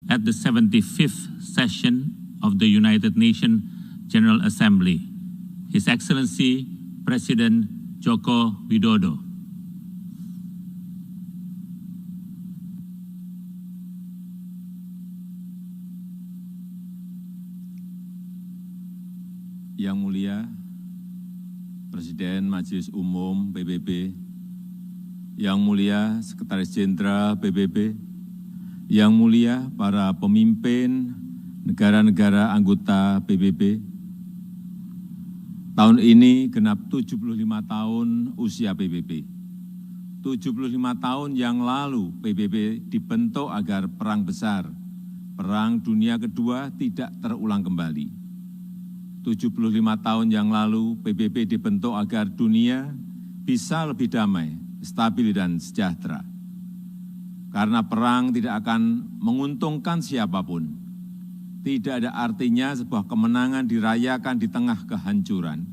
at the 75th session of the United Nations General Assembly, His Excellency President Joko Widodo. Yang Mulia Presiden Majelis Umum PBB, Yang Mulia Sekretaris Jenderal PBB, Yang Mulia para pemimpin negara-negara anggota PBB, tahun ini genap 75 tahun usia PBB. 75 tahun yang lalu PBB dibentuk agar perang besar, Perang Dunia Kedua tidak terulang kembali. 75 tahun yang lalu PBB dibentuk agar dunia bisa lebih damai, stabil dan sejahtera. Karena perang tidak akan menguntungkan siapapun. Tidak ada artinya sebuah kemenangan dirayakan di tengah kehancuran.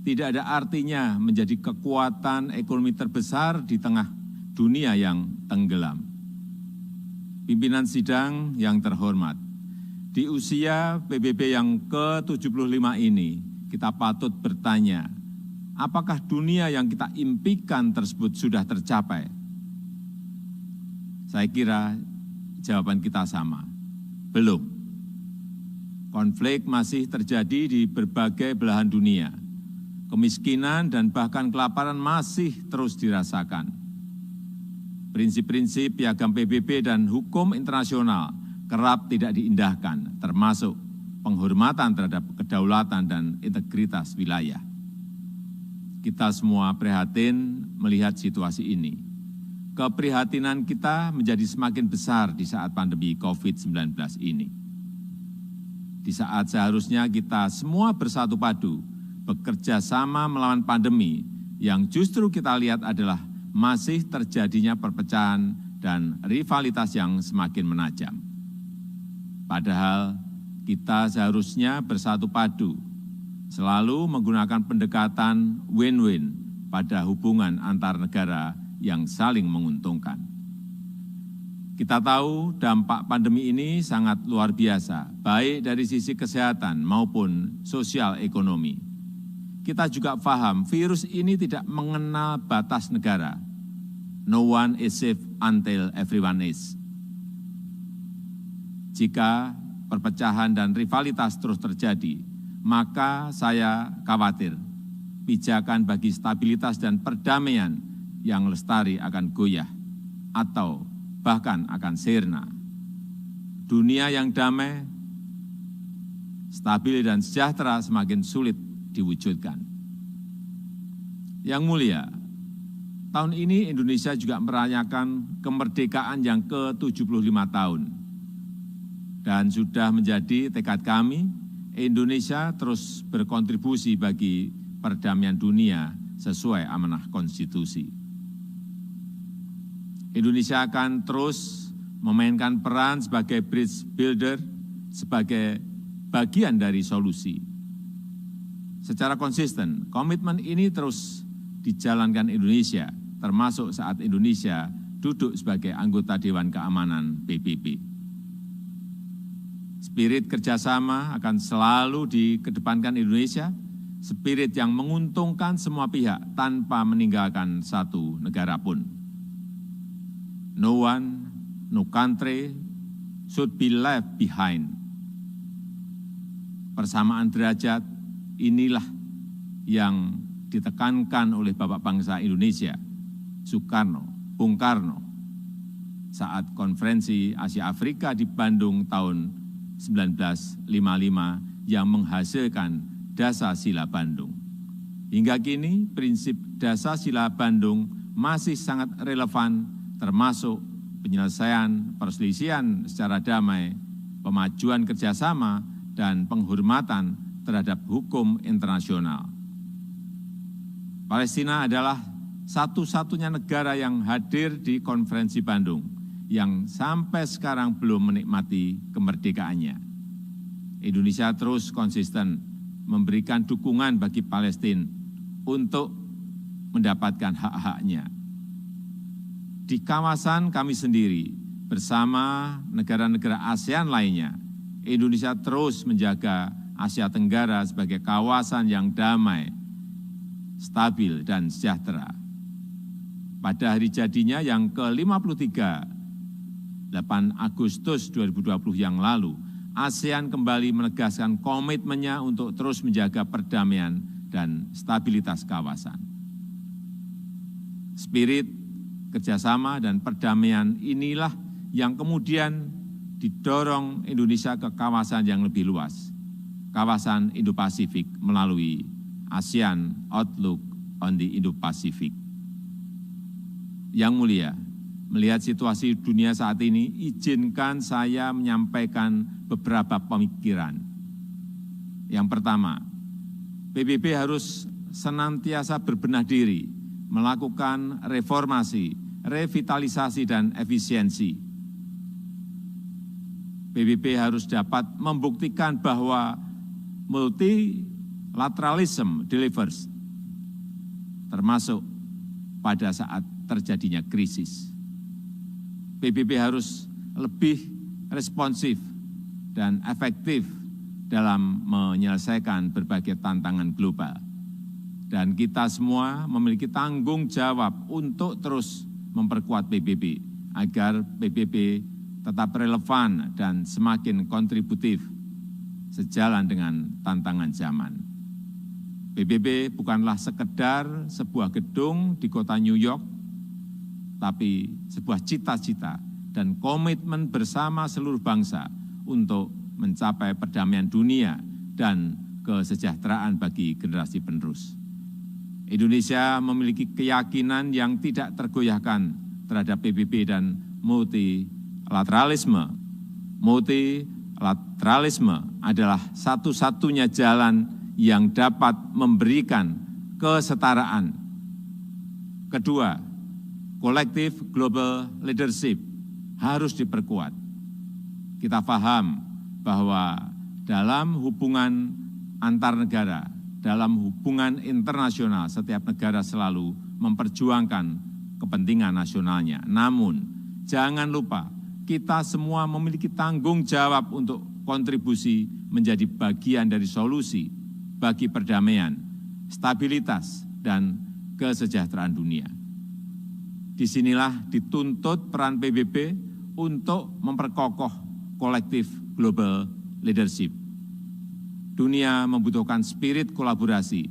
Tidak ada artinya menjadi kekuatan ekonomi terbesar di tengah dunia yang tenggelam. Pimpinan sidang yang terhormat, di usia PBB yang ke-75 ini, kita patut bertanya, apakah dunia yang kita impikan tersebut sudah tercapai? Saya kira jawaban kita sama, belum. Konflik masih terjadi di berbagai belahan dunia. Kemiskinan dan bahkan kelaparan masih terus dirasakan. Prinsip-prinsip piagam PBB dan hukum internasional kerap tidak diindahkan, termasuk penghormatan terhadap kedaulatan dan integritas wilayah. Kita semua prihatin melihat situasi ini. Keprihatinan kita menjadi semakin besar di saat pandemi COVID-19 ini. Di saat seharusnya kita semua bersatu padu, bekerja sama melawan pandemi, yang justru kita lihat adalah masih terjadinya perpecahan dan rivalitas yang semakin menajam. Padahal kita seharusnya bersatu padu, selalu menggunakan pendekatan win-win pada hubungan antar negara yang saling menguntungkan. Kita tahu dampak pandemi ini sangat luar biasa, baik dari sisi kesehatan maupun sosial ekonomi. Kita juga paham virus ini tidak mengenal batas negara. No one is safe until everyone is. Jika perpecahan dan rivalitas terus terjadi, maka saya khawatir pijakan bagi stabilitas dan perdamaian yang lestari akan goyah atau bahkan akan sirna. Dunia yang damai, stabil dan sejahtera semakin sulit diwujudkan. Yang Mulia, tahun ini Indonesia juga merayakan kemerdekaan yang ke-75 tahun. Dan sudah menjadi tekad kami, Indonesia terus berkontribusi bagi perdamaian dunia sesuai amanah konstitusi. Indonesia akan terus memainkan peran sebagai bridge builder, sebagai bagian dari solusi. Secara konsisten, komitmen ini terus dijalankan Indonesia, termasuk saat Indonesia duduk sebagai anggota Dewan Keamanan PBB. Spirit kerjasama akan selalu dikedepankan Indonesia, spirit yang menguntungkan semua pihak tanpa meninggalkan satu negara pun. No one, no country should be left behind. Persamaan derajat inilah yang ditekankan oleh Bapak Bangsa Indonesia, Soekarno, Bung Karno, saat konferensi Asia Afrika di Bandung tahun 1955 yang menghasilkan Dasar-Sila Bandung. Hingga kini prinsip Dasar-Sila Bandung masih sangat relevan, termasuk penyelesaian perselisihan secara damai, pemajuan kerjasama, dan penghormatan terhadap hukum internasional. Palestina adalah satu-satunya negara yang hadir di konferensi Bandung, yang sampai sekarang belum menikmati kemerdekaannya. Indonesia terus konsisten memberikan dukungan bagi Palestina untuk mendapatkan hak-haknya. Di kawasan kami sendiri, bersama negara-negara ASEAN lainnya, Indonesia terus menjaga Asia Tenggara sebagai kawasan yang damai, stabil, dan sejahtera. Pada hari jadinya yang ke-53, 8 Agustus 2020 yang lalu, ASEAN kembali menegaskan komitmennya untuk terus menjaga perdamaian dan stabilitas kawasan. Spirit kerjasama dan perdamaian inilah yang kemudian didorong Indonesia ke kawasan yang lebih luas, kawasan Indo-Pasifik melalui ASEAN Outlook on the Indo-Pacific. Yang mulia, melihat situasi dunia saat ini, izinkan saya menyampaikan beberapa pemikiran. Yang pertama, PBB harus senantiasa berbenah diri, melakukan reformasi, revitalisasi, dan efisiensi. PBB harus dapat membuktikan bahwa multilateralism delivers, termasuk pada saat terjadinya krisis. PBB harus lebih responsif dan efektif dalam menyelesaikan berbagai tantangan global. Dan kita semua memiliki tanggung jawab untuk terus memperkuat PBB agar PBB tetap relevan dan semakin kontributif sejalan dengan tantangan zaman. PBB bukanlah sekedar sebuah gedung di kota New York, tapi sebuah cita-cita dan komitmen bersama seluruh bangsa untuk mencapai perdamaian dunia dan kesejahteraan bagi generasi penerus. Indonesia memiliki keyakinan yang tidak tergoyahkan terhadap PBB dan multilateralisme. Multilateralisme adalah satu-satunya jalan yang dapat memberikan kesetaraan. Kedua, kolektif global leadership harus diperkuat. Kita paham bahwa dalam hubungan antar negara, dalam hubungan internasional, setiap negara selalu memperjuangkan kepentingan nasionalnya. Namun, jangan lupa, kita semua memiliki tanggung jawab untuk kontribusi menjadi bagian dari solusi bagi perdamaian, stabilitas, dan kesejahteraan dunia. Disinilah dituntut peran PBB untuk memperkokoh kolektif global leadership. Dunia membutuhkan spirit kolaborasi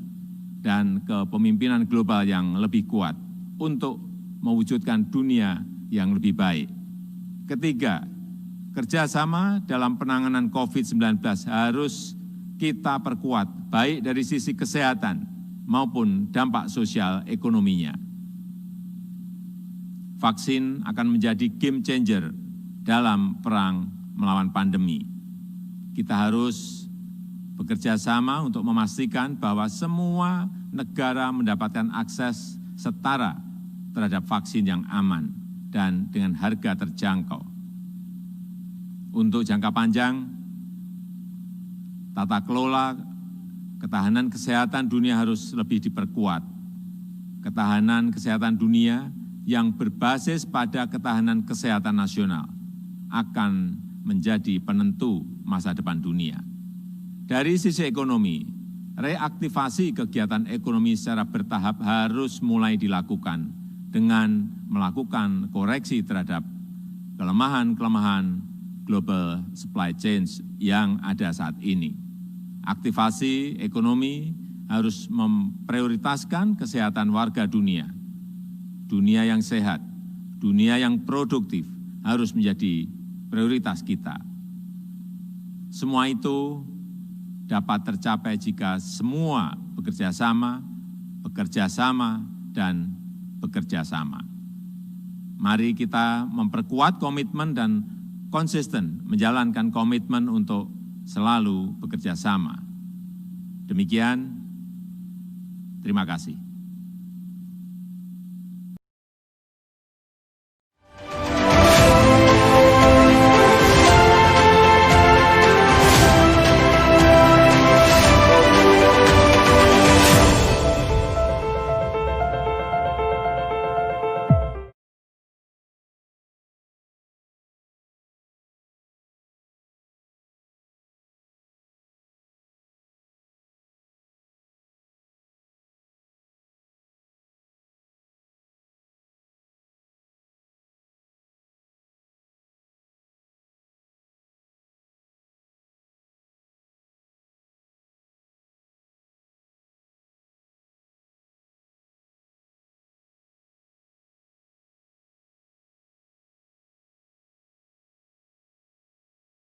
dan kepemimpinan global yang lebih kuat untuk mewujudkan dunia yang lebih baik. Ketiga, kerjasama dalam penanganan COVID-19 harus kita perkuat, baik dari sisi kesehatan maupun dampak sosial ekonominya. Vaksin akan menjadi game changer dalam perang melawan pandemi. Kita harus bekerja sama untuk memastikan bahwa semua negara mendapatkan akses setara terhadap vaksin yang aman dan dengan harga terjangkau. Untuk jangka panjang, tata kelola ketahanan kesehatan dunia harus lebih diperkuat. Ketahanan kesehatan dunia yang berbasis pada ketahanan kesehatan nasional akan menjadi penentu masa depan dunia. Dari sisi ekonomi, reaktivasi kegiatan ekonomi secara bertahap harus mulai dilakukan dengan melakukan koreksi terhadap kelemahan-kelemahan global supply chain yang ada saat ini. Aktivasi ekonomi harus memprioritaskan kesehatan warga dunia. Dunia yang sehat, dunia yang produktif harus menjadi prioritas kita. Semua itu dapat tercapai jika semua bekerja sama, dan bekerja sama. Mari kita memperkuat komitmen dan konsisten menjalankan komitmen untuk selalu bekerja sama. Demikian, terima kasih.